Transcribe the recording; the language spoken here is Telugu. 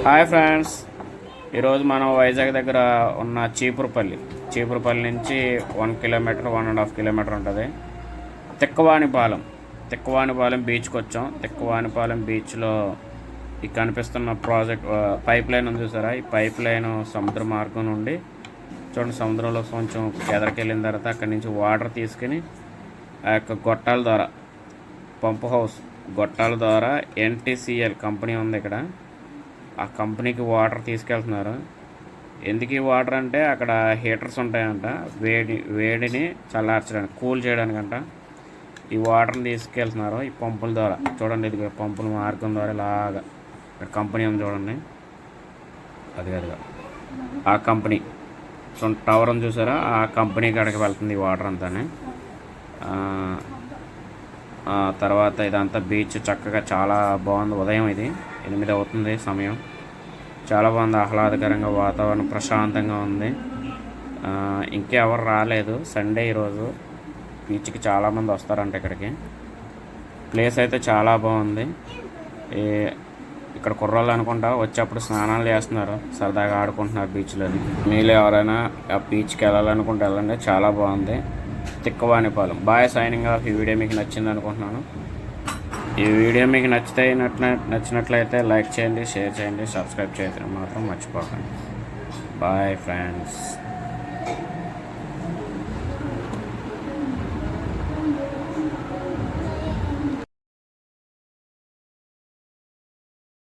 హాయ్ ఫ్రెండ్స్, ఈరోజు మనం వైజాగ్ దగ్గర ఉన్న చీపురుపల్లి నుంచి 1 కిలోమీటర్ 1.5 కిలోమీటర్ ఉంటుంది. తిక్కవానిపాలెం బీచ్కి వచ్చాం. తిక్కవానిపాలెం బీచ్లో ఈ కనిపిస్తున్న ప్రాజెక్ట్ పైప్ లైన్ ఉంది చూసారా. ఈ పైప్ లైన్ సముద్ర మార్గం నుండి చూడండి, సముద్రంలో కొంచెం ఎదరికెళ్ళిన తర్వాత అక్కడి నుంచి వాటర్ తీసుకుని ఆ యొక్క గొట్టాల ద్వారా, పంప్ హౌస్ గొట్టాల ద్వారా NTCL కంపెనీ ఉంది ఇక్కడ, ఆ కంపెనీకి వాటర్ తీసుకెళ్తున్నారు. ఎందుకు ఈ వాటర్ అంటే అక్కడ హీటర్స్ ఉంటాయంట, వేడిని చల్లార్చడానికి, కూల్ చేయడానికంట ఈ వాటర్ని తీసుకెళ్తున్నారు ఈ పంపుల ద్వారా. చూడండి, ఇది పంపుల మార్గం ద్వారా ఇలాగా ఇక్కడ కంపెనీ ఉంది చూడండి, అదిగా ఆ కంపెనీ టవర్ ఉంది చూసారా, ఆ కంపెనీకి అక్కడికి వెళ్తుంది ఈ వాటర్ అంతానే. తర్వాత ఇదంతా బీచ్ చక్కగా చాలా బాగుంది. ఉదయం ఇది 8 అవుతుంది సమయం. చాలా బాగుంది, ఆహ్లాదకరంగా, వాతావరణం ప్రశాంతంగా ఉంది. ఇంకెవరు రాలేదు, సండే ఈరోజు. బీచ్కి చాలామంది వస్తారంట ఇక్కడికి. ప్లేస్ అయితే చాలా బాగుంది. ఇక్కడ కుర్రోళ్ళు అనుకుంటా వచ్చేప్పుడు స్నానాలు చేస్తున్నారు, సరదాగా ఆడుకుంటున్నారు బీచ్లోని. మీలో ఎవరైనా ఆ బీచ్కి వెళ్ళాలనుకుంటే వెళ్ళండి, చాలా బాగుంది. తిక్కవానిపాలెం. Bye, signing off. ఈ వీడియో మీకు నచ్చింది అనుకుంటున్నాను. ఈ వీడియో మీకు నచ్చినట్లయితే లైక్ చేయండి, షేర్ చేయండి, సబ్స్క్రైబ్ చేయడం మాత్రం మర్చిపోకండి. Bye friends.